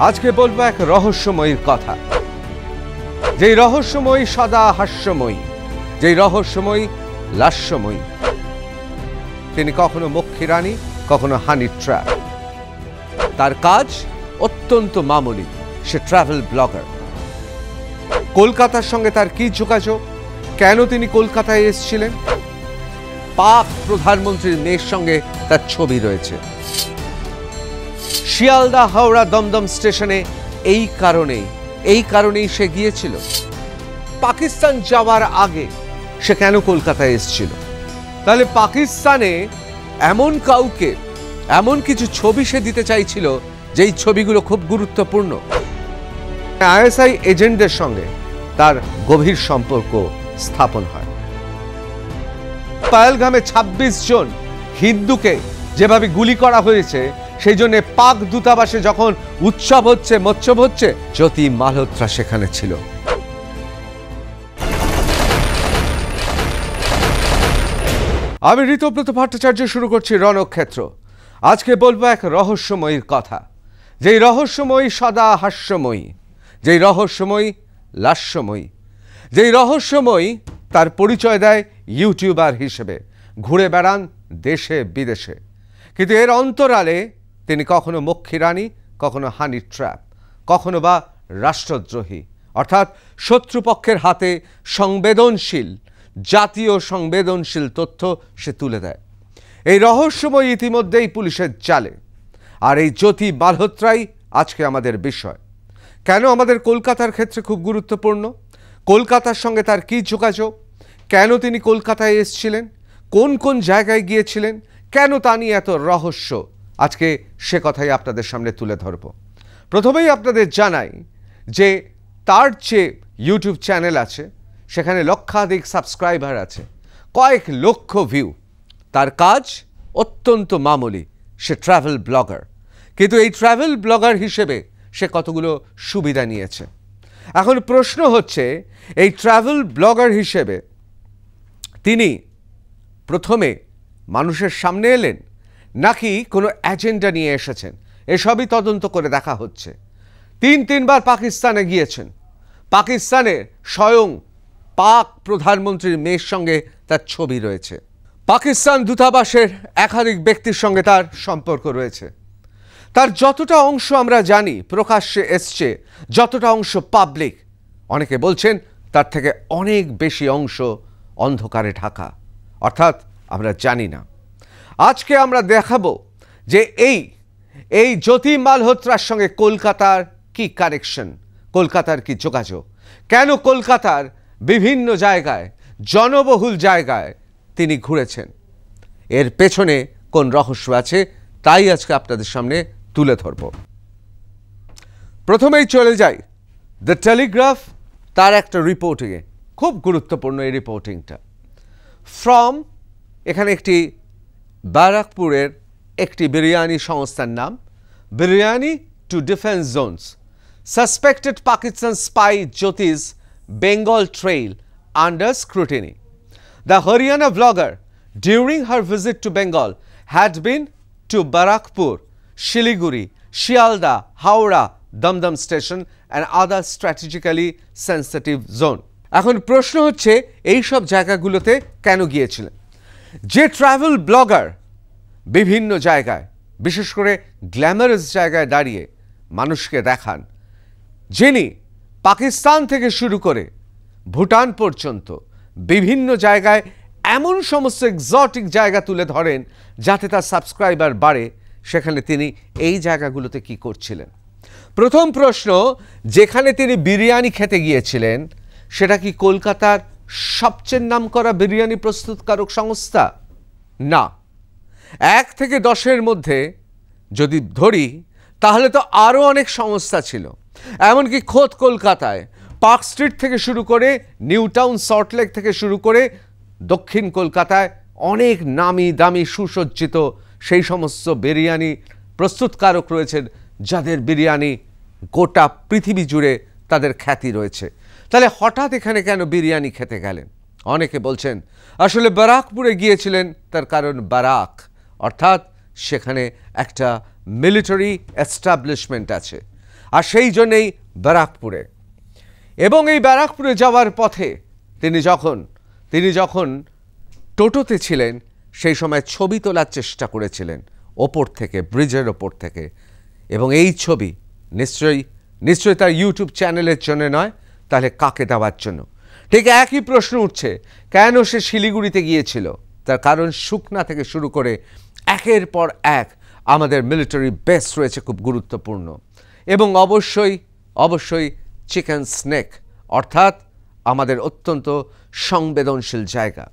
আজকে বলবো এক রহস্যময়ীর কথা, যেই রহস্যময়ী সদা হাস্যময়ী, যেই রহস্যময়ী লাস্যময়ী। তিনি কখনো মক্ষী রানী, কখনো হানি ট্র্যাপ। তার কাজ অত্যন্ত মামুলি, সে ট্রাভেল ব্লগার। কলকাতার সঙ্গে তার কি যোগাযোগ, কেন তিনি কলকাতায় এসেছিলেন? পাক প্রধানমন্ত্রীর মেয়ের সঙ্গে তার ছবি রয়েছে। শিয়ালদা হাওড়া দমদম স্টেশনে এই কারণেই সে গিয়েছিল। পাকিস্তান যাওয়ার আগে সে কেন কলকাতায় এসেছিল? তাহলে পাকিস্তানে এমন কাউকে, এমন কিছু ছবি সে দিতে চাইছিল যেই ছবিগুলো খুব গুরুত্বপূর্ণ। আইএসআই এজেন্টদের সঙ্গে তার গভীর সম্পর্ক স্থাপন হয়। পাহেলগামে ২৬ জন হিন্দুকে যেভাবে গুলি করা হয়েছে, সেই জন্য পাক দূতাবাসে যখন উৎসব হচ্ছে, মৎসব হচ্ছে, জ্যোতি মালহোত্রা সেখানে ছিল। আমি ঋতব্রত ভট্টাচার্য শুরু করছি রণক্ষেত্র। আজকে বলবো এক রহস্যময়ীর কথা, যেই রহস্যময়ী সদা হাস্যময়ী, যেই রহস্যময়ী লাস্যময়ী, যেই রহস্যময়ী তার পরিচয় দেয় ইউটিউবার হিসেবে, ঘুরে বেড়ান দেশে বিদেশে। কিন্তু এর অন্তরালে তিনি কখনো মক্ষী রানী, কখনো হানি ট্র্যাপ, কখনো বা রাষ্ট্রদ্রোহী, অর্থাৎ শত্রুপক্ষের হাতে সংবেদনশীল, জাতীয় সংবেদনশীল তথ্য সে তুলে দেয়। এই রহস্যময় ইতিমধ্যেই পুলিশের জালে। আর এই জ্যোতি মালহোত্রাই আজকে আমাদের বিষয়। কেন আমাদের কলকাতার ক্ষেত্রে খুব গুরুত্বপূর্ণ? কলকাতার সঙ্গে তার কী যোগাযোগ, কেন তিনি কলকাতায় এসেছিলেন, কোন কোন জায়গায় গিয়েছিলেন, কেন তা নিয়ে এত রহস্য, আজকে সে কথাই আপনাদের সামনে তুলে ধরব। প্রথমেই আপনাদের জানাই যে তার যে ইউটিউব চ্যানেল আছে, সেখানে লক্ষাধিক সাবস্ক্রাইবার আছে, কয়েক লক্ষ ভিউ। তার কাজ অত্যন্ত মামুলি, সে ট্রাভেল ব্লগার। কিন্তু এই ট্রাভেল ব্লগার হিসেবে সে কতগুলো সুবিধা নিয়েছে। এখন প্রশ্ন হচ্ছে, এই ট্রাভেল ব্লগার হিসেবে তিনি প্রথমে মানুষের সামনে এলেন, নাকি কোনো এজেন্ডা নিয়ে এসেছেন? এসবই তদন্ত করে দেখা হচ্ছে। তিনবার পাকিস্তানে গিয়েছেন। পাকিস্তানের স্বয়ং পাক প্রধানমন্ত্রীর মেয়ের সঙ্গে তার ছবি রয়েছে। পাকিস্তান দূতাবাসের একাধিক ব্যক্তির সঙ্গে তার সম্পর্ক রয়েছে। তার যতটা অংশ আমরা জানি প্রকাশ্যে এসছে, যতটা অংশ পাবলিক, অনেকে বলছেন তার থেকে অনেক বেশি অংশ অন্ধকারে ঢাকা, অর্থাৎ আমরা জানি না। আজকে আমরা দেখাবো যে এই জ্যোতি মালহোত্রার সঙ্গে কলকাতার কি কানেকশন, কলকাতার কি যোগাযোগ, কেন কলকাতার বিভিন্ন জায়গায়, জনবহুল জায়গায় তিনি ঘুরেছেন, এর পেছনে কোন রহস্য আছে, তাই আজকে আপনাদের সামনে তুলে ধরব। প্রথমেই চলে যাই দ্য টেলিগ্রাফ, তার একটা রিপোর্টিংয়ে। খুব গুরুত্বপূর্ণ এই রিপোর্টিংটা। ফ্রম, এখানে একটি ব্যারাকপুরের একটি বিরিয়ানি সংস্থার নাম, biryani to defence zones, suspected Pakistan spy জ্যোতি's Bengal trail under scrutiny. The Haryana vlogger, during her visit to Bengal, had been to Barakpur, Shiliguri, Shialda, Howrah, Damdam station and other strategically sensitive zone. এখন প্রশ্ন হচ্ছে, এই সব জায়গাগুলোতে কেন গিয়েছিলেন? যে ট্রাভেল ব্লগার বিভিন্ন জায়গায়, বিশেষ করে গ্ল্যামারাস জায়গায় দাঁড়িয়ে মানুষকে দেখান, যিনি পাকিস্তান থেকে শুরু করে ভুটান পর্যন্ত বিভিন্ন জায়গায় এমন সমস্ত এক্সোটিক জায়গা তুলে ধরেন যাতে তার সাবস্ক্রাইবার বাড়ে, সেখানে তিনি এই জায়গাগুলোতে কি করছিলেন? প্রথম প্রশ্ন, যেখানে তিনি বিরিয়ানি খেতে গিয়েছিলেন, সেটা কি কলকাতার সবচেয়ে নামকরা বিরিয়ানি প্রস্তুতকারক সংস্থা? না। 1 থেকে 10-এর মধ্যে যদি ধরি, তাহলে তো আরও অনেক সংস্থা ছিল। এমনকি খোদ কলকাতায় পার্ক স্ট্রিট থেকে শুরু করে নিউ টাউন, সল্টলেক থেকে শুরু করে দক্ষিণ কলকাতায় অনেক নামি দামি সুসজ্জিত সেই সমস্ত বিরিয়ানি প্রস্তুতকারক রয়েছেন, যাদের বিরিয়ানি গোটা পৃথিবী জুড়ে তাদের খ্যাতি রয়েছে। তাহলে হঠাৎ এখানে কেন বিরিয়ানি খেতে গেলেন? অনেকে বলছেন আসলে বারাকপুরে গিয়েছিলেন তার কারণ বারাক, অর্থাৎ সেখানে একটা মিলিটারি এস্টাবলিশমেন্ট আছে। আর সেই জন্যেই ব্যারাকপুরে। এবং এই ব্যারাকপুরে যাওয়ার পথে তিনি যখন টোটোতে ছিলেন সেই সময় ছবি তোলার চেষ্টা করেছিলেন ওপর থেকে, ব্রিজের ওপর থেকে। এবং এই ছবি নিশ্চয়ই তার ইউটিউব চ্যানেলের জন্য নয়, তাহলে কাকে দেওয়ার জন্য? ঠিক একই প্রশ্ন উঠছে, কেন সে শিলিগুড়িতে গিয়েছিল? তার কারণ সুকনা থেকে শুরু করে একের পর এক আমাদের মিলিটারি বেস রয়েছে খুব গুরুত্বপূর্ণ। এবং অবশ্যই চিকেন স্নেক, অর্থাৎ আমাদের অত্যন্ত সংবেদনশীল জায়গা।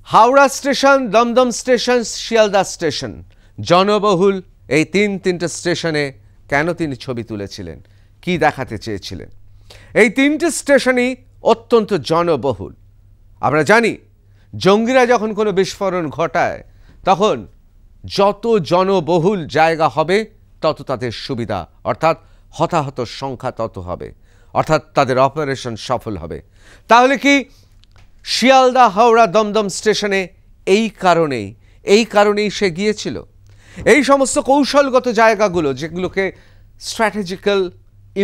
Howrah station, Dumdum station, Sealdah station, জনবহুল এই তিনটে স্টেশনে কেন তিনি ছবি তুলেছিলেন, কি দেখাতে চেয়েছিলেন? এই তিনটে স্টেশনই অত্যন্ত জনবহুল। আমরা জানি জঙ্গিরা যখন কোনো বিস্ফোরণ ঘটায় তখন যত জনবহুল জায়গা হবে তত তাদের সুবিধা, অর্থাৎ হতাহত সংখ্যা তত হবে, অর্থাৎ তাদের অপারেশন সফল হবে। তাহলে কি শিয়ালদা, হাওড়া, দমদম স্টেশনে এই কারণেই সে গিয়েছিল? এই সমস্ত কৌশলগত জায়গাগুলো, যেগুলোকে স্ট্র্যাটেজিক্যাল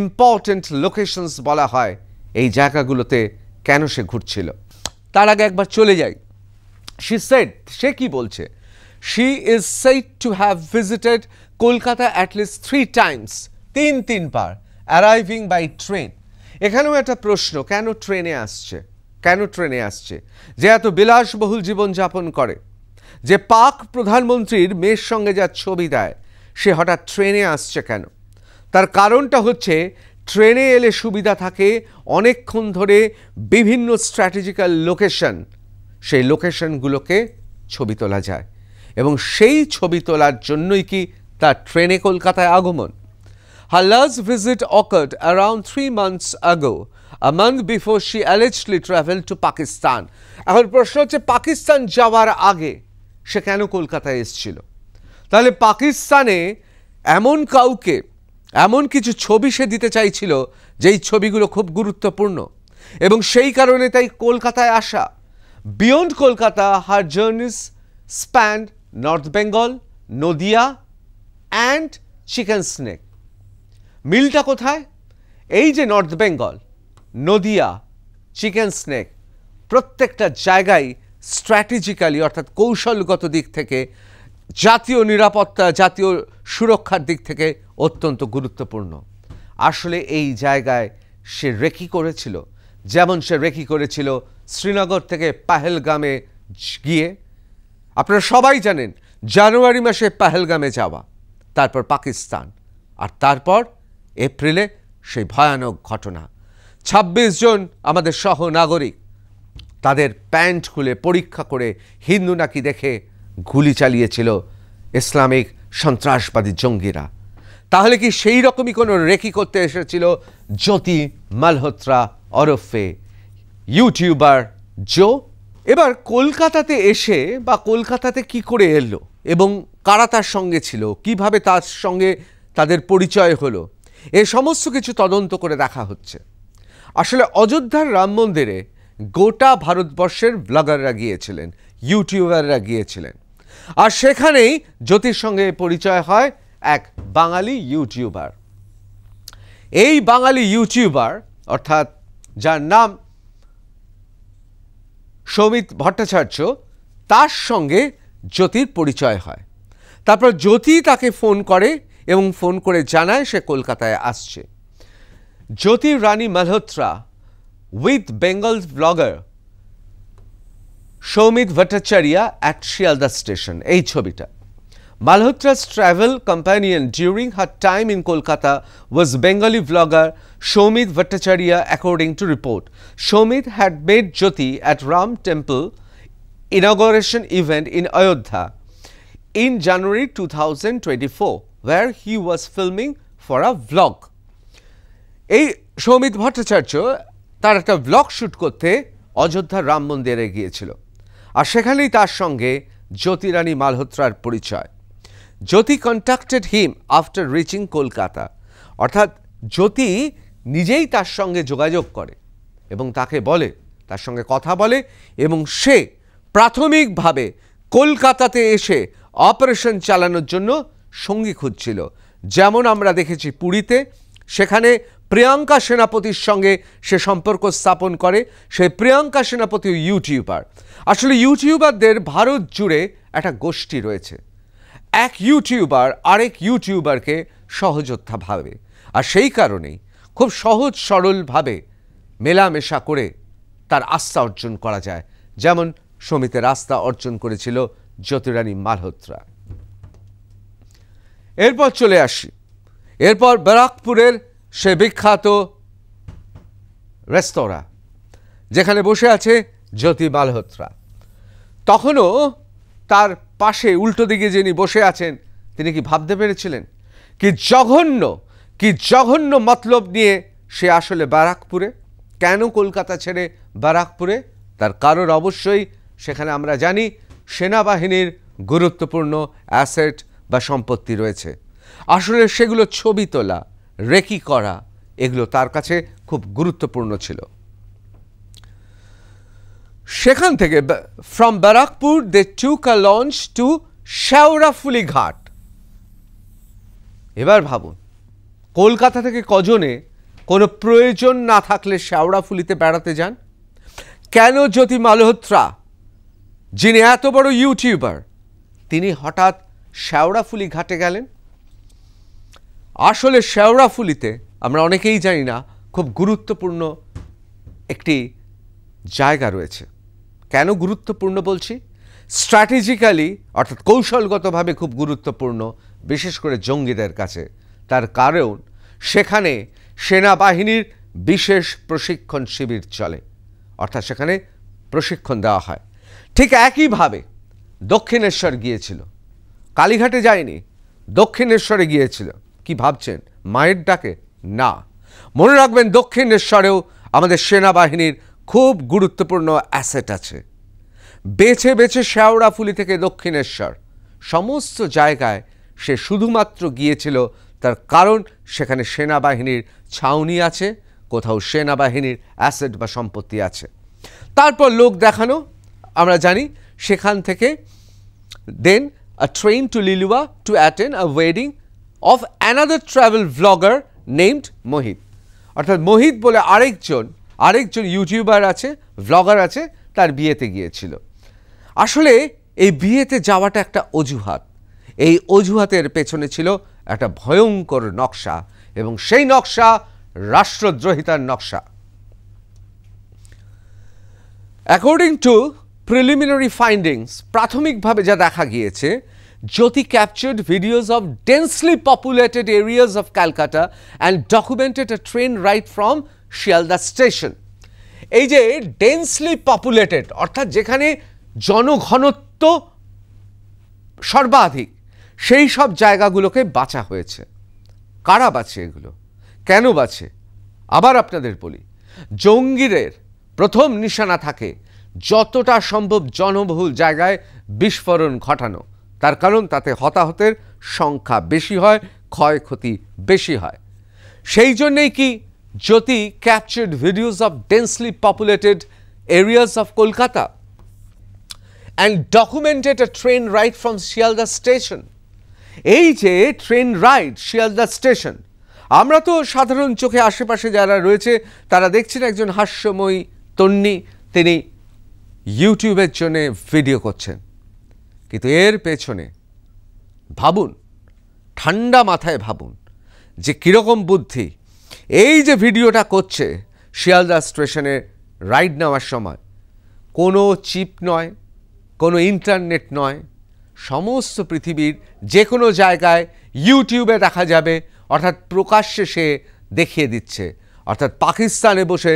ইম্পর্টেন্ট লোকেশনস বলা হয়, এই জায়গাগুলোতে কেন সে ঘুরছিল? তার আগে একবার চলে যাই। সে কি বলছে? She is said to have visited Kolkata at least 3 times, তিনবার, arriving by train. এখানেও একটা প্রশ্ন, কেন ট্রেনে আসছে? যে এত বিলাসবহুল জীবনযাপন করে, যে পাক প্রধানমন্ত্রীর মেয়ের সঙ্গে যা ছবি দেয়, সে হঠাৎ ট্রেনে আসছে কেন? তার কারণটা হচ্ছে ট্রেনে এলে সুবিধা থাকে, অনেকক্ষণ ধরে বিভিন্ন স্ট্র্যাটেজিক্যাল লোকেশন, সেই লোকেশনগুলোকে ছবি তোলা যায়। এবং সেই ছবি তোলার জন্যই কি তার ট্রেনে কলকাতায় আগমন? Her last visit occurred around 3 months ago, a month before she allegedly traveled to Pakistan. এখন প্রশ্ন হচ্ছে, পাকিস্তান যাওয়ার আগে সে কেন কলকাতায় এসেছিল? তাহলে পাকিস্তানে এমন কিছু ছবি সে দিতে চাইছিল যেই ছবিগুলো খুব গুরুত্বপূর্ণ, এবং সেই কারণে তাই কলকাতায় আসা। Beyond Kolkata, her journeys spanned North Bengal, Nadia and chicken snake. মিলটা কোথায়? এই যে north Bengal, Nadia, chicken snake, প্রত্যেকটা জায়গায় স্ট্র্যাটেজিক্যালি, অর্থাৎ কৌশলগত দিক থেকে, জাতীয় নিরাপত্তা, জাতীয় সুরক্ষার দিক থেকে অত্যন্ত গুরুত্বপূর্ণ। আসলে এই জায়গায় সে রেকি করেছিল, যেমন সে রেকি করেছিল শ্রীনগর থেকে পাহেলগামে গিয়ে। আপনারা সবাই জানেন জানুয়ারি মাসে পাহেলগামে যাওয়া, তারপর পাকিস্তান, আর তারপর এপ্রিলে সেই ভয়ানক ঘটনা। 26 জন আমাদের সহনাগরিক তাদের প্যান্ট খুলে পরীক্ষা করে হিন্দু নাকি দেখে গুলি চালিয়েছিল ইসলামিক সন্ত্রাসবাদী জঙ্গিরা। তাহলে কি সেই রকমই কোনো রেকি করতে এসেছিল জ্যোতি মালহোত্রা ওরফে ইউটিউবার জো? এবার কলকাতাতে এসে বা কলকাতাতে কি করে এলো এবং কারা তার সঙ্গে ছিল, কিভাবে তার সঙ্গে তাদের পরিচয় হলো, এ সমস্ত কিছু তদন্ত করে দেখা হচ্ছে। আসলে অযোধ্যার রাম মন্দিরে গোটা ভারতবর্ষের ব্লগাররা গিয়েছিলেন, ইউটিউবাররা গিয়েছিলেন, আর সেখানেই জ্যোতির সঙ্গে পরিচয় হয় এক বাঙালি ইউটিউবার। এই বাঙালি ইউটিউবার, অর্থাৎ যার নাম সৌমিত ভট্টাচার্য, তার সঙ্গে জ্যোতির পরিচয় হয়। তারপর জ্যোতি তাকে ফোন করে এবং ফোন করে জানায় সে কলকাতায় আসছে। Jyoti Rani Malhotra with Bengal blogger Soumit Bhattacharya at Sealdah station, এই ছবিটা। Malhotra's travel companion during her time in Kolkata was Bengali vlogger Shomit Bhattacharya, according to report. Shomit had met Jyoti at Ram Temple inauguration event in Ayodhya in January 2024, where he was filming for a vlog. এই সৌমিত ভট্টাচার্য তার একটা blog shoot করতে অযোধ্যার রাম মন্দিরে গিয়েছিল, আর সেখানেই তার সঙ্গে জ্যোতি রানী মালহোত্রার পরিচয়। Jyoti contacted him after reaching Kolkata, অর্থাৎ জ্যোতি নিজেই তার সঙ্গে যোগাযোগ করে এবং তাকে বলে, তার সঙ্গে কথা বলে, এবং সে প্রাথমিকভাবে কলকাতাতে এসে অপারেশন চালানোর জন্য সঙ্গী খুঁজছিল, যেমন আমরা দেখেছি পুরীতে, সেখানে প্রিয়াঙ্কা সেনাপতির সঙ্গে সে সম্পর্ক স্থাপন করে। সেই প্রিয়াঙ্কা সেনাপতি ইউটিউবার। আসলে ইউটিউবারদের ভারত জুড়ে একটা গোষ্ঠী রয়েছে। এক ইউটিউবার আরেক ইউটিউবারকে সহযোদ্ধা ভাবে, আর সেই কারণেই খুব সহজ সরলভাবে মেলামেশা করে তার আস্থা অর্জন করা যায়, যেমন সমিতের আস্থা অর্জন করেছিল জ্যোতিরানী মালহোত্রা। এরপর চলে আসি, এরপর ব্যারাকপুরের সে বিখ্যাত রেস্তোরাঁ যেখানে বসে আছে জ্যোতি মালহোত্রা। তখনও তার পাশে উল্টো দিকে যিনি বসে আছেন তিনি কি ভাবতে পেরেছিলেন কি জঘন্য মতলব নিয়ে সে আসলে ব্যারাকপুরে? কেন কলকাতা ছেড়ে ব্যারাকপুরে? তার কারণ অবশ্যই সেখানে আমরা জানি সেনাবাহিনীর গুরুত্বপূর্ণ অ্যাসেট বা সম্পত্তি রয়েছে। আসলে সেগুলো ছবি তোলা, রেকি করা, এগুলো তার কাছে খুব গুরুত্বপূর্ণ ছিল। সেখান থেকে from Barrackpore they took a launch to Sheoraphuli Ghat. এবার ভাবুন, কলকাতা থেকে কজনে কোনো প্রয়োজন না থাকলে শেওড়াফুলিতে বেড়াতে যান? কেন জ্যোতি মালহোত্রা, যিনি এত বড় ইউটিউবার, তিনি হঠাৎ শেওড়াফুলি ঘাটে গেলেন? আসলে শেওড়াফুলিতে আমরা অনেকেই জানি না খুব গুরুত্বপূর্ণ একটি জায়গা রয়েছে। কেন গুরুত্বপূর্ণ বলছি? স্ট্র্যাটেজিক্যালি অর্থাৎ কৌশলগতভাবে খুব গুরুত্বপূর্ণ, বিশেষ করে জঙ্গিদের কাছে। তার কারণ সেখানে সেনাবাহিনীর বিশেষ প্রশিক্ষণ শিবির চলে, অর্থাৎ সেখানে প্রশিক্ষণ দেওয়া হয়। ঠিক একইভাবে দক্ষিণেশ্বর গিয়েছিল, কালীঘাটে যায়নি, দক্ষিণেশ্বরে গিয়েছিল। কি ভাবছেন মায়ের ডাকে? না, মনে রাখবেন দক্ষিণেশ্বরেও আমাদের সেনাবাহিনীর খুব গুরুত্বপূর্ণ অ্যাসেট আছে। বেছে বেছে শেওড়াফুলি থেকে দক্ষিণেশ্বর সমস্ত জায়গায় সে শুধুমাত্র গিয়েছিল তার কারণ সেখানে সেনাবাহিনীর ছাউনি আছে, কোথাও সেনাবাহিনীর অ্যাসেট বা সম্পত্তি আছে। তারপর লোক দেখানো, আমরা জানি সেখান থেকে দেন a train to Lilua to attend a wedding of another travel vlogger named Mohit। অর্থাৎ মোহিত বলে আরেকজন ইউটিউবার আছে, ভ্লগার আছে, তার বিয়েতে গিয়েছিল। আসলে এই বিয়েতে যাওয়াটা একটা অজুহাত। এই অজুহাতের পেছনে ছিল একটা ভয়ঙ্কর নকশা, এবং সেই নকশা রাষ্ট্রদ্রোহিতার নকশা। অ্যাকর্ডিং টু প্রিলিমিনারি ফাইন্ডিংস, প্রাথমিকভাবে যা দেখা গিয়েছে, Jyoti captured videos of densely populated areas of Calcutta and documented a train ride from Shialda station। এই যে ডেন্সলি পপুলেটেড অর্থাৎ যেখানে জনঘনত্ব সর্বাধিক, সেই সব জায়গাগুলোকে বাছা হয়েছে। কারা বাছে এগুলো? কেন বাছে? আবার আপনাদের বলি, জঙ্গিদের প্রথম নিশানা থাকে যতটা সম্ভব জনবহুল জায়গায় বিস্ফোরণ ঘটানো। তার কারণ তাতে হতাহতের সংখ্যা বেশি হয়, ক্ষয়ক্ষতি বেশি হয়। সেই জন্যেই কি Jyoti captured videos of densely populated areas of Kolkata and documented a train ride from Sealdah station. এই যে ট্রেন রাইড শিয়ালদা স্টেশন, আমরা তো সাধারণ চোখে আশেপাশে যারা রয়েছে তারা দেখছেন একজন হাস্যময়ী তন্নি, তিনি ইউটিউবের জন্য ভিডিও করছেন, কিন্তু এর পেছনে ভাবুন, ঠান্ডা মাথায় ভাবুন যে কীরকম বুদ্ধি। এই যে ভিডিওটা করছে শিয়ালদা স্টেশনে রাইড নেওয়ার সময়, কোনো চিপ নয়, কোনো ইন্টারনেট নয়, সমস্ত পৃথিবীর যে কোনো জায়গায় ইউটিউবে দেখা যাবে, অর্থাৎ প্রকাশ্যে সে দেখিয়ে দিচ্ছে। অর্থাৎ পাকিস্তানে বসে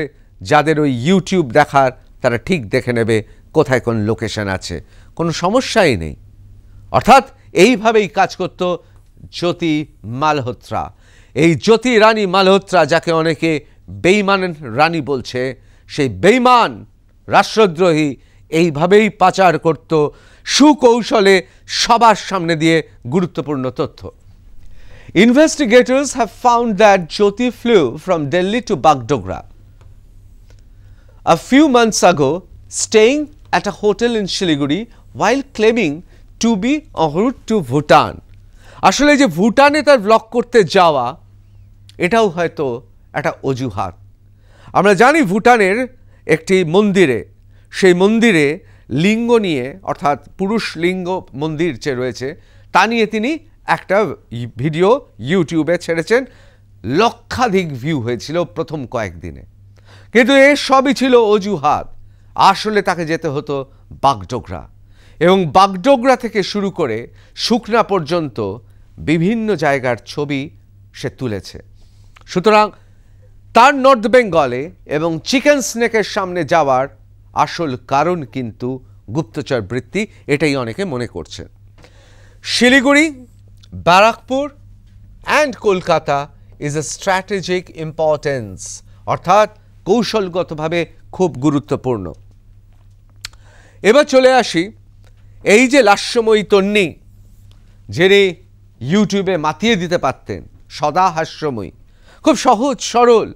যাদের ওই ইউটিউব দেখার, তারা ঠিক দেখে নেবে কোথায় কোন লোকেশন আছে, কোনো সমস্যাই নেই। অর্থাৎ এইভাবেই কাজ করত জ্যোতি মালহোত্রা। এই জ্যোতি রানী মালহোত্রা, যাকে অনেকে বেঈমান রানী বলছে, সেই বেঈমান রাষ্ট্রদ্রোহী এইভাবেই পাচার করত সুকৌশলে সবার সামনে দিয়ে গুরুত্বপূর্ণ তথ্য। Investigators have found that Jyoti flew from Delhi to Bagdogra a few months ago, staying at a hotel in Siliguri while claiming to be en route to Bhutan. আসলে যে ভুটানে তার ব্লগ করতে যাওয়া এটাও হয়তো একটা অজুহাত। আমরা জানি ভুটানের একটি মন্দিরে, সেই মন্দিরে লিঙ্গ নিয়ে, অর্থাৎ পুরুষ লিঙ্গ মন্দির যে রয়েছে তা নিয়ে তিনি একটা ভিডিও ইউটিউবে ছেড়েছেন। লক্ষাধিক ভিউ হয়েছিল প্রথম কয়েকদিনে, কিন্তু এর সবই ছিল অজুহাত। আসলে তাকে যেতে হতো বাগডোগরা, এবং বাগডোগরা থেকে শুরু করে সুকনা পর্যন্ত বিভিন্ন জায়গার ছবি সে তুলেছে। সুতরাং তার নর্থ বেঙ্গলে এবং চিকেন স্নেকের সামনে যাওয়ার আসল কারণ কিন্তু গুপ্তচর বৃত্তি, এটাই অনেকে মনে করছে। Siliguri, Barrackpore and Kolkata is a strategic importance, অর্থাৎ কৌশলগতভাবে খুব গুরুত্বপূর্ণ। এবার চলে আসি এই যে লাস্যময়ী তন্নি, যিনি ইউটিউবে মাতিয়ে দিতে পারতেন, সদা হাস্যময়ী, খুব সহজ সরল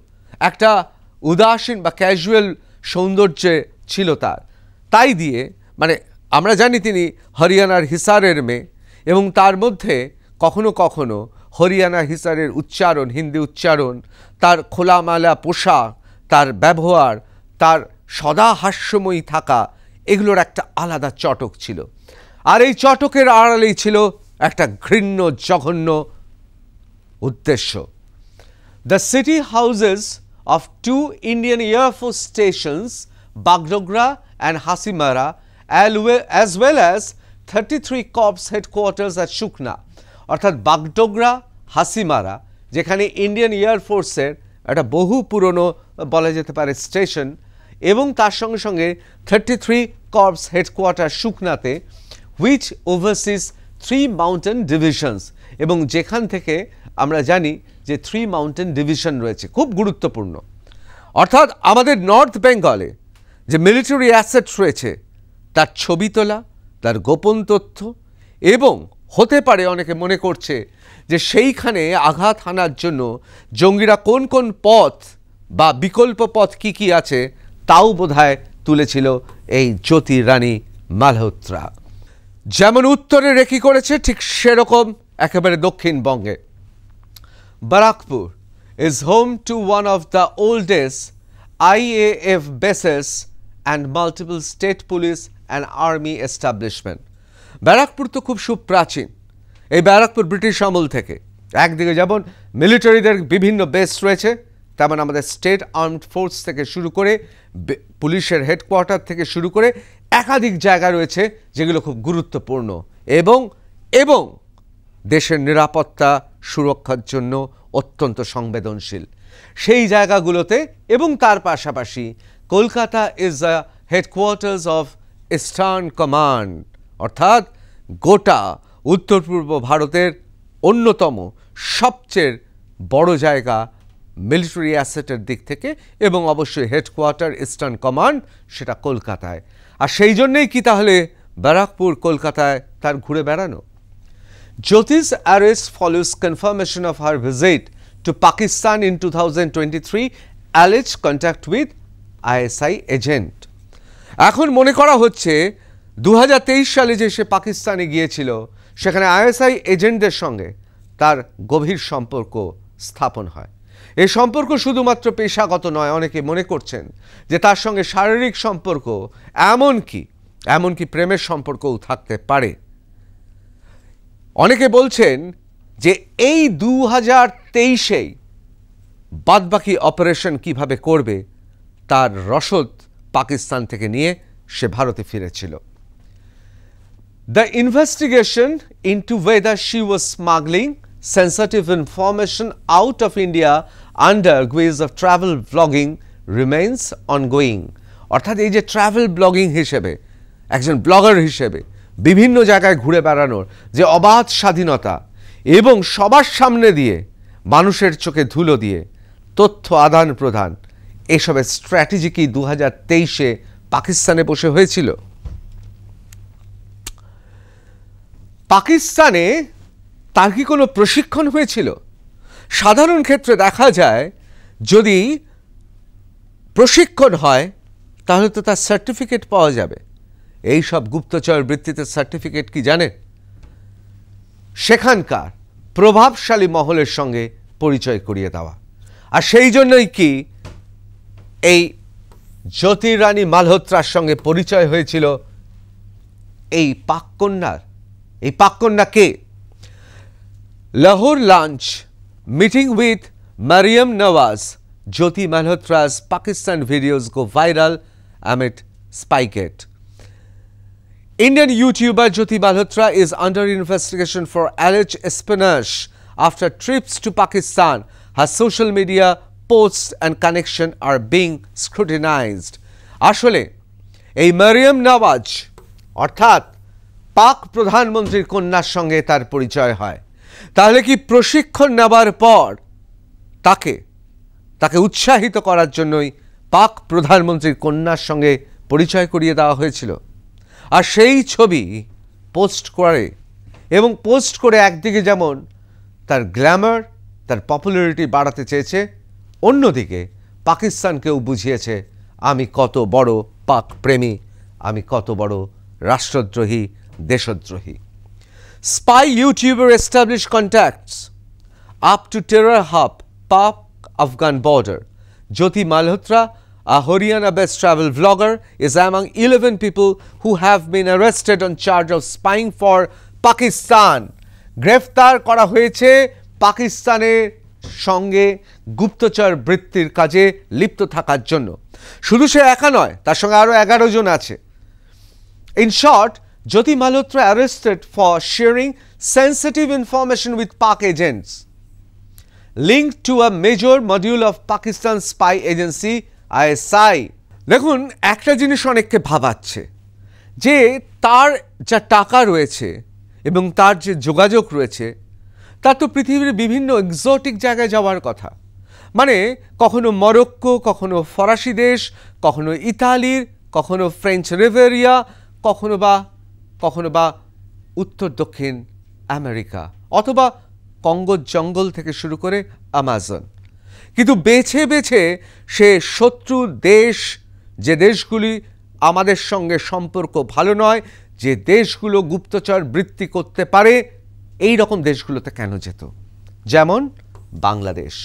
একটা উদাসীন বা ক্যাজুয়াল সৌন্দর্যে ছিল তার। তাই দিয়ে মানে আমরা জানি তিনি হরিয়ানার হিসারের মেয়ে, এবং তার মধ্যে কখনো কখনো হরিয়ানা হিসারের উচ্চারণ, হিন্দি উচ্চারণ, তার খোলামেলা পোশাক, তার ব্যবহার, তার সদা হাস্যময়ী থাকা, এগুলোর একটা আলাদা চটক ছিল। আর এই চটকের আড়ালেই ছিল একটা ঘৃণ্য জঘন্য উদ্দেশ্য। The city houses of two Indian Air Force stations, Bagdogra and Hasimara, as well as 33 Corps headquarters at Shukna, অর্থাৎ বাগডোগরা, হাসিমারা, যেখানে ইন্ডিয়ান এয়ার ফোর্সের একটা বহু পুরনো বলা যেতে পারে স্টেশন, এবং তার সঙ্গে সঙ্গে 33 Corps headquarter শুকনাতে, which oversees 3 mountain divisions, এবং যেখান থেকে আমরা জানি যে 3 মাউন্টেন ডিভিশন রয়েছে, খুব গুরুত্বপূর্ণ। অর্থাৎ আমাদের নর্থ বেঙ্গলে যে মিলিটারি অ্যাসেট রয়েছে তার ছবি তোলা, তার গোপন তথ্য, এবং হতে পারে অনেকে মনে করছে যে সেইখানে আঘাত হানার জন্য জঙ্গিরা কোন কোন পথ বা বিকল্প পথ কি কি আছে তাও বোধহয় তুলেছিল এই জ্যোতি রানী মালহোত্রা। যেমন উত্তরে রেকি করেছে, ঠিক সেরকম একেবারে দক্ষিণবঙ্গে Barakpur is home to one of the oldest IAF bases and multiple state police and army establishment. Barrackpore তো খুব সুপ্রাচীন। এই ব্যারাকপুর ব্রিটিশ আমল থেকে, একদিকে যেমন মিলিটারিদের বিভিন্ন বেস রয়েছে, তেমন আমাদের স্টেট আর্মড ফোর্স থেকে শুরু করে পুলিশের হেডকোয়ার্টার থেকে শুরু করে একাধিক জায়গা রয়েছে যেগুলো খুব গুরুত্বপূর্ণ এবং দেশের নিরাপত্তা সুরক্ষার জন্য অত্যন্ত সংবেদনশীল। সেই জায়গাগুলোতে এবং তার পাশাপাশি Kolkata is the headquarters of eastern command, অর্থাৎ গোটা উত্তর পূর্ব ভারতের অন্যতম সবচেয়ে বড় জায়গা মিলিটারি অ্যাসেটের দিক থেকে, এবং অবশ্যই হেডকোয়ার্টার ইস্টার্ন কমান্ড সেটা কলকাতায়। আর সেই জন্যেই কি তাহলে ব্যারাকপুর কলকাতায় তার ঘুরে বেড়ানো? Jyoti's arrest follows confirmation of her visit to Pakistan in 2023, alleged contact with ISI agent. এখন মনে করা হচ্ছে 2023 সালে যে সে পাকিস্তানে গিয়েছিল, সেখানে ISI এজেন্টদের সঙ্গে তার গভীর সম্পর্ক স্থাপন হয়। এই সম্পর্ক শুধুমাত্র পেশাগত নয়, অনেকে মনে করছেন যে তার সঙ্গে শারীরিক সম্পর্ক, এমনকি প্রেমের সম্পর্কও থাকতে পারে। অনেকে বলছেন যে এই 2023-এই বাদবাকি অপারেশন কিভাবে করবে তার রসদ পাকিস্তান থেকে নিয়ে সে ভারতে ফিরেছিল। The investigation into whether she was smuggling sensitive information out of India under guise of travel vlogging remains ongoing. অর্থাৎ এই যে ট্রাভেল ব্লগিং হিসেবে, একজন ব্লগার হিসেবে বিভিন্ন জায়গায় ঘুরে বেড়ানোর যে অবাধ স্বাধীনতা, এবং সবার সামনে দিয়ে মানুষের চোখে ধুলো দিয়ে তথ্য আদান প্রদান, এসবের স্ট্র্যাটেজি কি 2023-এ পাকিস্তানে বসে হয়েছিল? পাকিস্তানে তার কি কোনো প্রশিক্ষণ হয়েছিল? সাধারণ ক্ষেত্রে দেখা যায় যদি প্রশিক্ষণ হয় তাহলে তো তার সার্টিফিকেট পাওয়া যাবে। এই সব গুপ্তচর বৃত্তিতে সার্টিফিকেট কি জানেন? সেখানকার প্রভাবশালী মহলের সঙ্গে পরিচয় করিয়ে দেওয়া। আর সেই জন্যই কি এই জ্যোতি রানী মালহোত্রার সঙ্গে পরিচয় হয়েছিল এই পাক কন্যার। এই পাক কন্যা কে? Lahore launch meeting with Maryam Nawaz. Jyoti Malhotra's Pakistan videos go viral amid Spygate. Indian YouTuber Jyoti Malhotra is under investigation for alleged espionage after trips to Pakistan. Her social media posts and connection are being scrutinized. আসলে এই মারিয়াম নওয়াজ অর্থাৎ পাক প্রধানমন্ত্রীর কন্যার সঙ্গে তার পরিচয় হয়। তাহলে কি প্রশিক্ষণ নেবার পর তাকে উৎসাহিত করার জন্যই পাক প্রধানমন্ত্রীর কন্যার সঙ্গে পরিচয় করিয়ে দেওয়া হয়েছিল? আর সেই ছবি পোস্ট করে একদিকে যেমন তার গ্ল্যামার, তার পপুলারিটি বাড়াতে চেয়েছে, অন্যদিকে পাকিস্তানকেও বুঝিয়েছে আমি কত বড় পাক প্রেমী, আমি কত বড় রাষ্ট্রদ্রোহী, দেশদ্রোহী। Spy YouTuber established contacts up to terror hub Pak-Afghan border. Jyoti Malhotra, a Haryana-based travel vlogger, is among 11 people who have been arrested on charge of spying for Pakistan. গ্রেফতার করা হয়েছে পাকিস্তানের সঙ্গে গুপ্তচর বৃত্তির কাজে লিপ্ত থাকার জন্য। শুধু সে একা নয়, তার সঙ্গে আরও 11 জন আছে। In short, Jyoti Malhotra arrested for sharing sensitive information with Pak agents linked to a major module of Pakistan spy agency ISI. দেখুন, একটা জিনিস অনেককে ভাবাচ্ছে যে তার যা টাকা রয়েছে এবং তার যে যোগাযোগ রয়েছে তার তো পৃথিবীর বিভিন্ন এক্সোটিক জায়গায় যাওয়ার কথা। মানে কখনো মরক্কো, কখনো ফরাসি দেশ, কখনো ইতালির, কখনো ফ্রেঞ্চ রিভেরিয়া, কখনো বা উত্তর দক্ষিণ আমেরিকা, অথবা কঙ্গো জঙ্গল থেকে শুরু করে আমাজন। কিন্তু বেছে বেছে সে শত্রু দেশ, যে দেশগুলি আমাদের সঙ্গে সম্পর্ক ভালো নয়, যে দেশগুলো গুপ্তচর বৃত্তি করতে পারে, এই রকম দেশগুলোতে কেন যেত? যেমন বাংলাদেশ,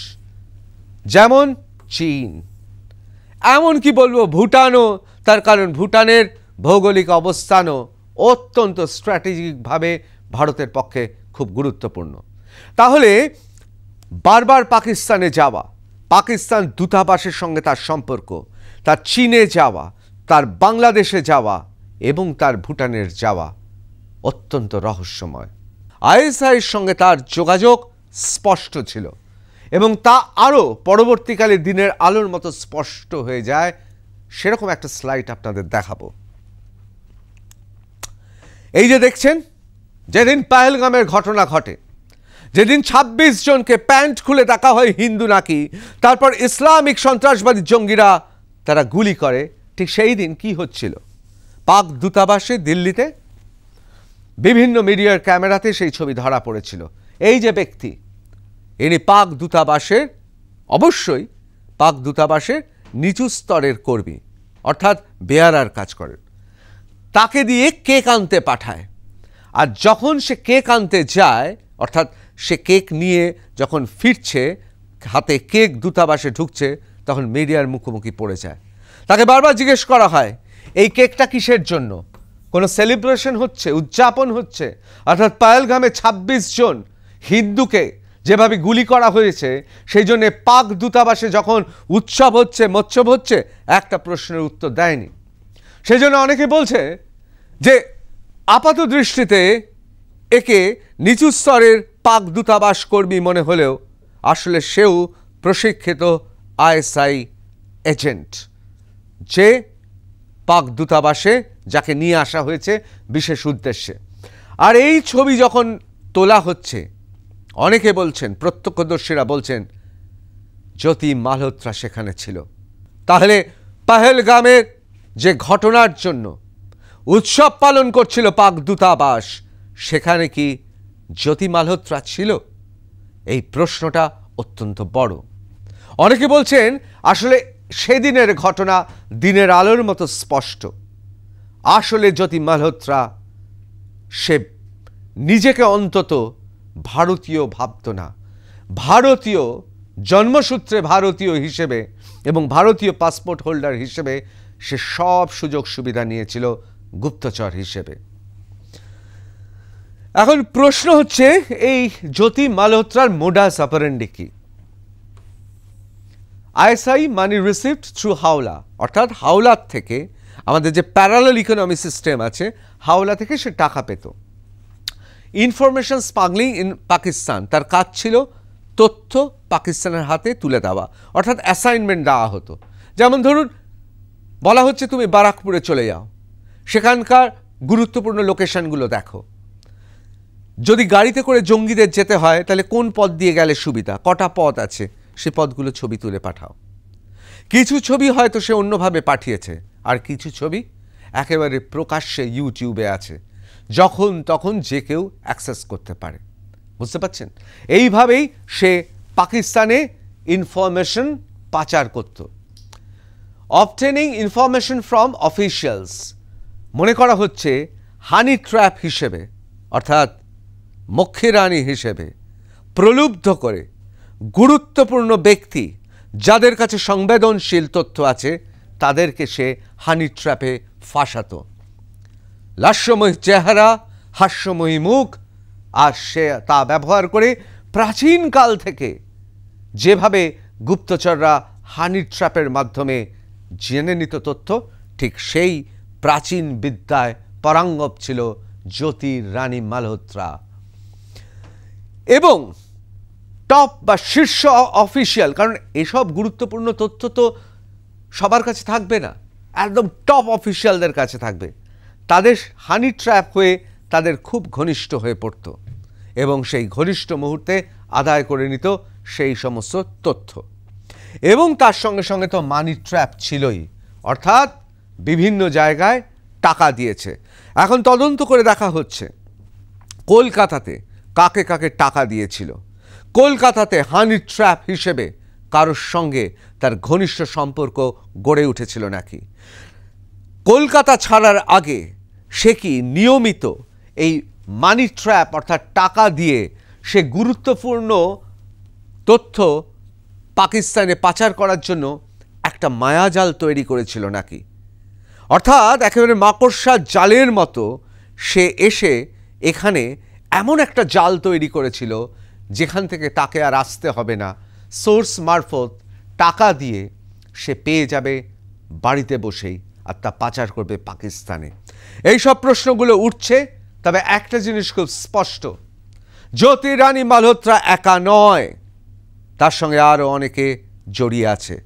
যেমন চীন, এমন কি বলবো ভুটানও। তার কারণ ভুটানের ভৌগোলিক অবস্থানও অত্যন্ত স্ট্র্যাটেজিকভাবে ভারতের পক্ষে খুব গুরুত্বপূর্ণ। তাহলে বারবার পাকিস্তানে যাওয়া, পাকিস্তান দূতাবাসের সঙ্গে তার সম্পর্ক, তার চীনে যাওয়া, তার বাংলাদেশে যাওয়া এবং তার ভুটানের যাওয়া অত্যন্ত রহস্যময়। আইএসআইয়ের সঙ্গে তার যোগাযোগ স্পষ্ট ছিল এবং তা আরও পরবর্তীকালে দিনের আলোর মতো স্পষ্ট হয়ে যায়। সেরকম একটা স্লাইড আপনাদের দেখাবো। এই যে দেখছেন, যেদিন পাহেলগামের ঘটনা ঘটে, যেদিন 26 জনকে প্যান্ট খুলে দেখা হয় হিন্দু নাকি, তারপর ইসলামিক সন্ত্রাসবাদী জঙ্গিরা তারা গুলি করে, ঠিক সেই দিন কি হচ্ছিল? পাক দূতাবাসে দিল্লিতে বিভিন্ন মিডিয়ার ক্যামেরাতে সেই ছবি ধরা পড়েছিল। এই যে ব্যক্তি, ইনি পাক দূতাবাসের, অবশ্যই পাক দূতাবাসের নিচু স্তরের কর্মী, অর্থাৎ বেয়ারার কাজ করেন। তাকে দিয়ে কেক আনতে পাঠায়, আর যখন সে কেক আনতে যায়, অর্থাৎ সে কেক নিয়ে যখন ফিরছে, হাতে কেক দূতাবাসে ঢুকছে, তখন মিডিয়ার মুখোমুখি পড়ে যায়। তাকে বারবার জিজ্ঞেস করা হয় এই কেকটা কিসের জন্য? কোনো সেলিব্রেশন হচ্ছে, উদযাপন হচ্ছে? অর্থাৎ পাহেলগামে 26 জন হিন্দুকে যেভাবে গুলি করা হয়েছে, সেই জন্যে পাক দূতাবাসে যখন উৎসব হচ্ছে, মৎসব হচ্ছে, একটা প্রশ্নের উত্তর দেয়নি। সেই জন্য অনেকে বলছে যে আপাত দৃষ্টিতে একে নিচু স্তরের পাক দূতাবাস কর্মী মনে হলেও আসলে সেও প্রশিক্ষিত আইএসআই এজেন্ট, যে পাক দূতাবাসে যাকে নিয়ে আসা হয়েছে বিশেষ উদ্দেশ্যে। আর এই ছবি যখন তোলা হচ্ছে, অনেকে বলছেন, প্রত্যক্ষদর্শীরা বলছেন, জ্যোতি মালহোত্রা সেখানে ছিল। তাহলে পাহেলগামের যে ঘটনার জন্য উৎসব পালন করছিল পাক দূতাবাস, সেখানে কি জ্যোতি মালহোত্রা ছিল? এই প্রশ্নটা অত্যন্ত বড়। অনেকে বলছেন আসলে সেদিনের ঘটনা দিনের আলোর মতো স্পষ্ট। আসলে জ্যোতি মালহোত্রা সে নিজেকে অন্তত ভারতীয় ভাবত না। ভারতীয় জন্মসূত্রে ভারতীয় হিসেবে এবং ভারতীয় পাসপোর্ট হোল্ডার হিসেবে সে সব সুযোগ সুবিধা নিয়েছিল গুপ্তচর হিসেবে। এখন প্রশ্ন হচ্ছে, এই জ্যোতি মালহোত্রার মোডাস অপারেন্ডি কি? আইএসআই মানি রিসিভড থ্রু হাওলা, অর্থাৎ হাওলার থেকে, আমাদের যে প্যারালাল ইকোনমি সিস্টেম আছে, হাওলা থেকে সে টাকা পেত। ইনফরমেশন স্মাগলিং ইন পাকিস্তান, তার কাজ ছিল তথ্য পাকিস্তানের হাতে তুলে দেওয়া, অর্থাৎ অ্যাসাইনমেন্ট দেওয়া হতো। যেমন ধরুন, বলা হচ্ছে তুমি বারাকপুরে চলে যাও, সেখানকার গুরুত্বপূর্ণ লোকেশনগুলো দেখো। যদি গাড়িতে করে জঙ্গিদের যেতে হয় তাহলে কোন পথ দিয়ে গেলে সুবিধা, কটা পথ আছে, সে পথগুলো ছবি তুলে পাঠাও। কিছু ছবি হয়তো সে অন্যভাবে পাঠিয়েছে, আর কিছু ছবি একেবারে প্রকাশ্যে ইউটিউবে আছে, যখন তখন যে কেউ অ্যাক্সেস করতে পারে। বুঝতে পারছেন? এইভাবেই সে পাকিস্তানে ইনফরমেশন পাচার করত। অবটেনিং ইনফরমেশন ফ্রম অফিসিয়ালস মনে করা হচ্ছে হানি ট্র্যাপ হিসেবে, অর্থাৎ মক্ষীরানী হিসেবে প্রলুব্ধ করে গুরুত্বপূর্ণ ব্যক্তি যাদের কাছে সংবেদনশীল তথ্য আছে তাদেরকে সে হানি ট্র্যাপে ফাঁসাতো। লাস্যময়ী চেহারা, হাস্যময়ী মুখ, আর সে তা ব্যবহার করে প্রাচীনকাল থেকে যেভাবে গুপ্তচররা হানি ট্র্যাপের মাধ্যমে জেনে নিত তথ্য, ঠিক সেই প্রাচীন বিদ্যায় পারঙ্গম ছিল জ্যোতি রানী মালহোত্রা। এবং টপ বা শীর্ষ অফিসিয়াল, কারণ এসব গুরুত্বপূর্ণ তথ্য তো সবার কাছে থাকবে না, একদম টপ অফিসিয়ালদের কাছে থাকবে। তাদের হানি ট্র্যাপ হয়ে তাদের খুব ঘনিষ্ঠ হয়ে পড়ত এবং সেই ঘনিষ্ঠ মুহূর্তে আদায় করে নিত সেই সমস্ত তথ্য। এবং তার সঙ্গে সঙ্গে তো মানি ট্র্যাপ ছিলই, অর্থাৎ বিভিন্ন জায়গায় টাকা দিয়েছে। এখন তদন্ত করে দেখা হচ্ছে কলকাতাতে কাকে কাকে টাকা দিয়েছিল। কলকাতাতে হানি ট্র্যাপ হিসেবে কারোর সঙ্গে তার ঘনিষ্ঠ সম্পর্ক গড়ে উঠেছিল নাকি? কলকাতা ছাড়ার আগে সে কি নিয়মিত এই মানি ট্র্যাপ অর্থাৎ টাকা দিয়ে সে গুরুত্বপূর্ণ তথ্য পাকিস্তানে পাচার করার জন্য একটা মায়াজাল তৈরি করেছিল নাকি? অর্থাৎ একেবারে মাকড়সা জালের মতো সে এসে এখানে এমন একটা জাল তৈরি করেছিল যেখান থেকে তাকে আর আসতে হবে না, সোর্স মারফত টাকা দিয়ে সে পেয়ে যাবে বাড়িতে বসেই, আর তা পাচার করবে পাকিস্তানে। এই সব প্রশ্নগুলো উঠছে, তবে একটা জিনিস খুব স্পষ্ট, জ্যোতি রানী মালহোত্রা একা নয়, তার সঙ্গে আরও অনেকে জড়িয়ে আছে,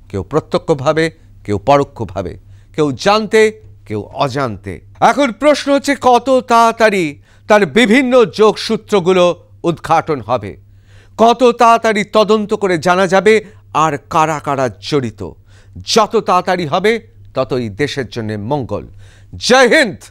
কেউ প্রত্যক্ষভাবে, কেউ পরোক্ষভাবে, কেউ জানতে, কেউ অজান্তে। এখন প্রশ্ন হচ্ছে কত তাড়াতাড়ি তার বিভিন্ন যোগসূত্রগুলো উদ্ঘাটন হবে, কত তাড়াতাড়ি তদন্ত করে জানা যাবে আর কারা কারা জড়িত। যত তাড়াতাড়ি হবে ততই দেশের জন্য মঙ্গল। জয় হিন্দ।